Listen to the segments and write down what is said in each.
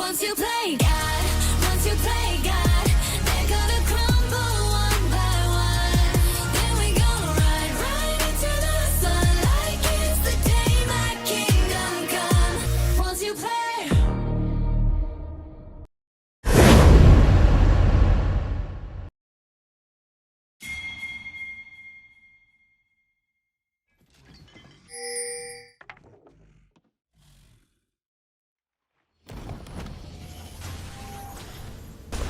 Once you play God, once you play God, they're gonna crumble one by one. Then we gonna ride right into the sun like it's the day my kingdom come. Once you play.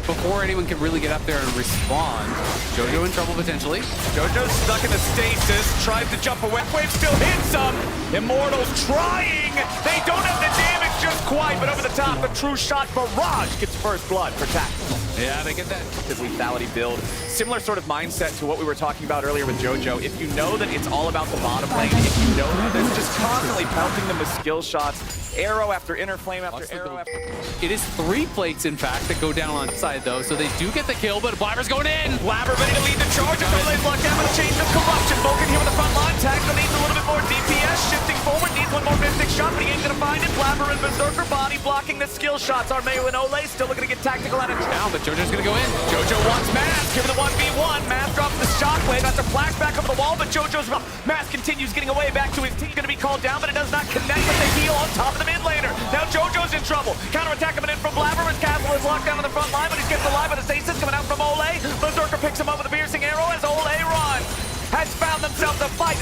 Before anyone can really get up there and respond, JoJo in trouble potentially. JoJo's stuck in the stasis, tries to jump away. Wave still hits him. Immortals trying. They don't have the damage just quite, but over the top, a true shot barrage gets first blood for Tactical. Yeah, they get that. His lethality build. Similar sort of mindset to what we were talking about earlier with JoJo. If you know that it's all about the bottom lane, if you know that it's just constantly pelting them with skill shots, arrow after inner flame after arrow after... It is 3 plates, in fact, that go down on side though, so they do get the kill, but Blabber's going in! Blabber ready to lead the charge after Blaze locked down with a change of corruption. Vulcan here with the front line. Tactical needs a little bit more DPS, shifting forward, needs one more Mystic shot, but he ain't gonna find it. Blabber and Berserker body blocking the skill shots. Armeo and Ole still looking to get Tactical out of Down, but JoJo's gonna go in. JoJo wants Mask, giving the 1v1. Mask drops the shockwave after flash back over the wall, but JoJo's Mask continues getting away back to his team. Gonna be called down, but it does not connect with the heal on top of the mid laner. Now JoJo's in trouble. Counterattack coming in from Blabber, and Castle is locked down on the front line, but he's kept alive with a stasis coming out from Ole. Berserker picks him up with a piercing arrow as Ole runs. Has found themselves a fight.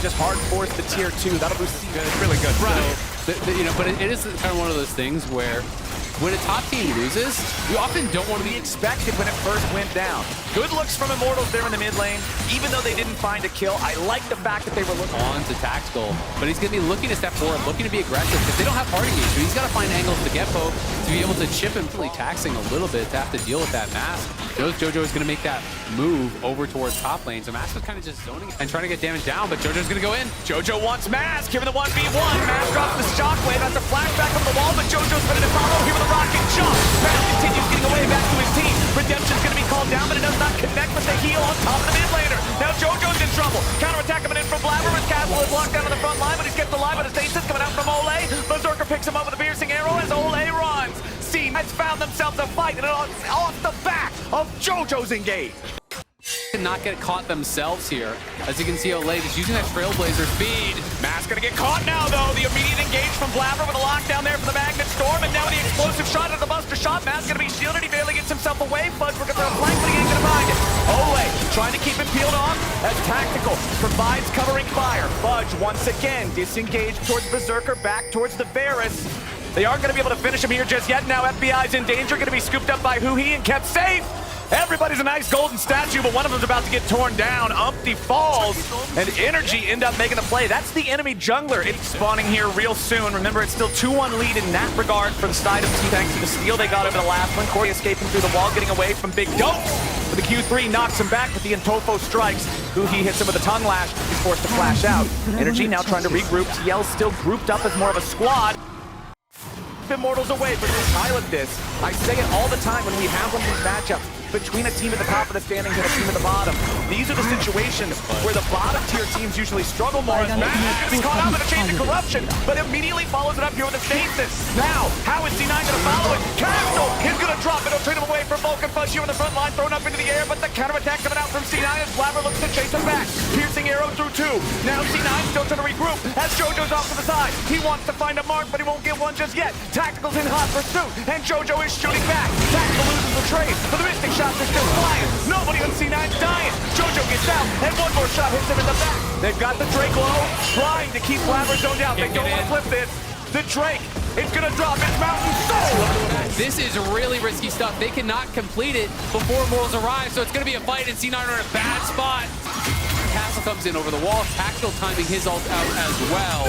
Just hard force the tier 2. That'll boost. It's really good. Right. So, you know, but it is kind of one of those things where when a top team loses, you often don't want to be expected when it first went down. Good looks from Immortals there in the mid lane. Even though they didn't find a kill, I like the fact that they were looking on to Tactical, but he's going to be looking to step forward, looking to be aggressive, because they don't have party engage, so he's got to find angles to get Poe to be able to chip him, really taxing a little bit to have to deal with that Mask. Knows JoJo is going to make that move over towards top lane, so Mask is kind of just zoning and trying to get damage down, but JoJo's going to go in. JoJo wants Mask, here with the 1v1. Mask drops the shockwave, has a flashback over the wall, but JoJo's ready to follow here with a rocket jump. Mask continues getting away back to his team. Redemption's going to be called down, but it does not connect with the heal on top of the mid laner. Now JoJo's in trouble. Counterattack coming in from Blabber, and Castle is locked down on the front line, but he's kept alive with a stasis coming out from Ole. Berserker picks him up with a piercing arrow as Ole runs. Team has found themselves a fight, and off the back of JoJo's engage. Not get caught themselves here. As you can see, Ole just using that Trailblazer speed. Mask gonna get caught now, though. The immediate engage from Blabber with a lockdown there for the Magnet Storm, and now the explosive shot of the Buster shot. Mask gonna be shielded. He barely gets himself away. Fudge we're gonna throw a flank, but he ain't gonna find it. Ole trying to keep him peeled off as Tactical provides covering fire. Fudge once again disengaged towards Berserker, back towards the Varus. They aren't gonna be able to finish him here just yet. Now FBI's in danger, gonna be scooped up by Huhi and kept safe. Everybody's a nice golden statue, but one of them's about to get torn down. Umpty falls, and Energy end up making the play. That's the enemy jungler. It's spawning here real soon. Remember, it's still 2-1 lead in that regard for the side of Team thanks to the steal they got over the last one. Corey escaping through the wall, getting away from Big Dope. But the Q3 knocks him back with the Intofo strikes. Huhi hits him with a tongue lash. He's forced to flash out. Energy now trying to regroup. TL still grouped up as more of a squad. Immortals away, but we'll pilot this. I say it all the time when we have one of these matchups between a team at the top of the standings and a team at the bottom. These are the situations where the bottom tier teams usually struggle more. As Mask is caught out with a change of corruption, but immediately follows it up here with a stasis. Now, how is C9 going to follow it? Castle is going to drop it. He'll trade him away from Vulcan. Fudge here in the front line, thrown up into the air, but the counterattack coming out from C9 as Blabber looks to chase him back. Piercing arrow through 2. Now C9 still trying to regroup as JoJo's off to the side. He wants to find a mark, but he won't get one just yet. Tactical's in hot pursuit, and JoJo is shooting back. Tactical loses the trade, but the Mystic shots are still flying. Nobody on C9's dying. JoJo gets out, and one more shot hits him in the back. They've got the Drake low, trying to keep Blabber zoned out. They don't want to flip this. The Drake is going to drop its Mountain Soul. This is really risky stuff. They cannot complete it before Immortals arrive, so it's going to be a fight, and C9 are in a bad spot. Castle comes in over the wall, Tactical timing his ult out as well.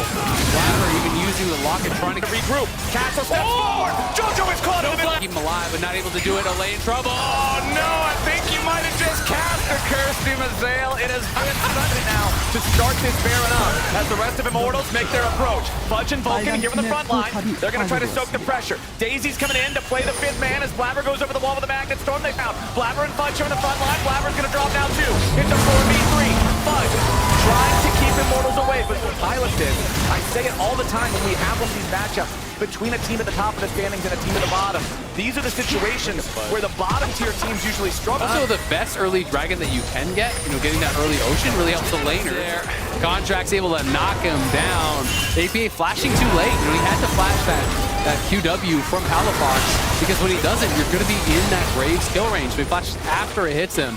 Blabber even using the locket, trying to regroup. Castle steps forward. JoJo is caught in the middle. Keep him alive, but not able to do it. Ole in trouble. Oh no, I think you might have just cast a curse to Mazael. It is good now to start this Baron up as the rest of Immortals make their approach. Fudge and Vulcan here in the front line. They're going to try to soak the pressure. Daisy's coming in to play the 5th man as Blabber goes over the wall with the Magnet Storm they found. Blabber and Fudge here in the front line. Blabber's going to drop now too. It's a 4v3. Fudge trying to keep Immortals away, but what Pilot did, I say it all the time when we have one of these matchups between a team at the top of the standings and a team at the bottom. These are the situations where the bottom tier teams usually struggle. Also, the best early dragon that you can get, getting that early ocean really helps the laner. Contract's able to knock him down. APA flashing too late. He had to flash that QW from Palafox, because when he doesn't, you're going to be in that Graves kill range. So he flashes after it hits him.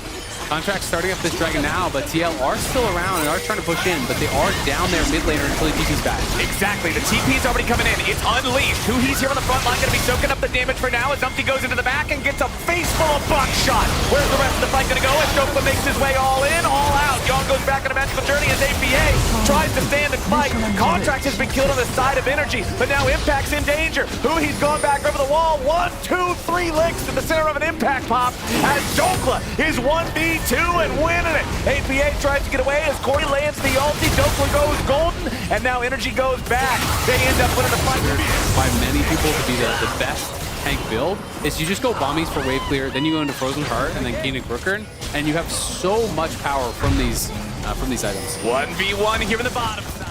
Contract's starting up this dragon now, but TL are still around and are trying to push in, but they are down there mid laner until he TP's back. Exactly, the TP's already coming in. It's unleashed. Who he's here on the front line going to be soaking up the damage for now as Umpty goes into the back and gets a face full of buckshot. Where's the rest of the fight going to go as Dokla makes his way all in, all out. Yon goes back on a magical journey as APA tries to stand and fight. Contract has been killed on the side of Energy, but now Impact's in danger. Who he's gone back over the wall. 1, 2, 3 licks in the center of an Impact pop as Dokla is 1v2 and winning it. APA tries to get away as Corey lands the ulti. Dokla goes golden, and now Energy goes back. They end up winning the fight. By many people to be the best tank build is you just go bombies for wave clear, then you go into Frozen Heart and then Keen and Crookern, and you have so much power from these items. 1v1 here in the bottom side.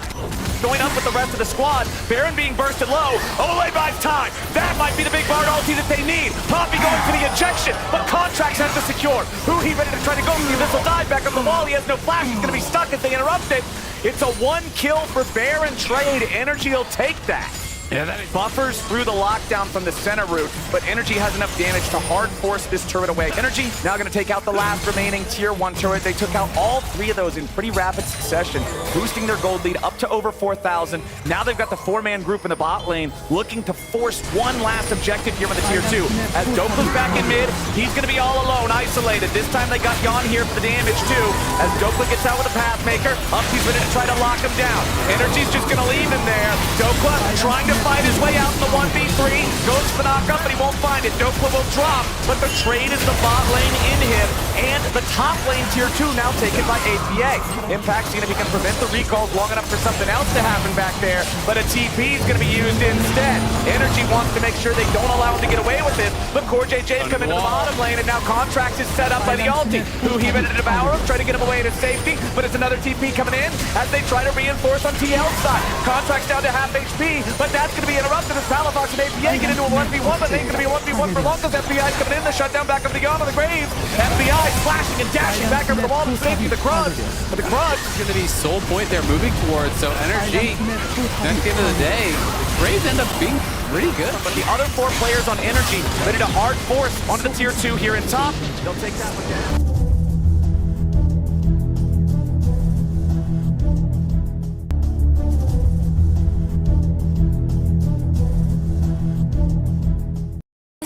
Going up with the rest of the squad. Baron being bursted low. Ole buys time. That might be the big Bard ulti that they need. Poppy going for the injection, but Contracts has to secure. Who he ready to try to go for the missile dive back on the wall. He has no flash. He's going to be stuck as they interrupt it. It's a 1 kill for Baron trade. Energy will take that. Yeah, that buffers through the lockdown from the center route, but Energy has enough damage to hard force this turret away. Energy now going to take out the last remaining tier 1 turret. They took out all 3 of those in pretty rapid succession, boosting their gold lead up to over 4,000. Now they've got the 4-man group in the bot lane looking to force one last objective here with the tier 2. As Dokla's back in mid, he's going to be all alone, isolated. This time they got Yon here for the damage too. As Dokla gets out with a Pathmaker, Upty's ready to try to lock him down. Energy's just going to leave him there. Dokla trying to fight his way out in the 1v3, goes for the knockup, but he won't find it. Dokla will drop, but the trade is the bot lane in him, and the top lane tier 2 now taken by APA. Impact's seeing if he can prevent the recalls long enough for something else to happen back there, but a TP is going to be used instead. Energy wants to make sure they don't allow him to get away with it, but Core JJ's come into the bottom lane, and now Contract is set up by the ulti, who he ready to devour him, try to get him away to safety, but it's another TP coming in as they try to reinforce on TL's side. Contract's down to half HP, but that's going to be interrupted as Palafox and APA get into a 1v1, but they ain't going to be a 1v1 for long because FBI's coming in, the shutdown back up the Yon on the Graves. FBI flashing and dashing back over the wall to safety the Crud. But the Crud is going to be sole point they're moving towards, so Energy, at the end of the day, the Graves end up being pretty good. But the other 4 players on Energy ready to hard force onto the tier 2 here in top. They'll take that one down.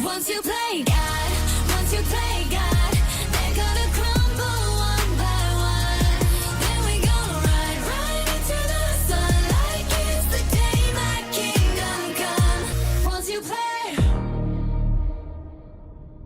Once you play God, once you play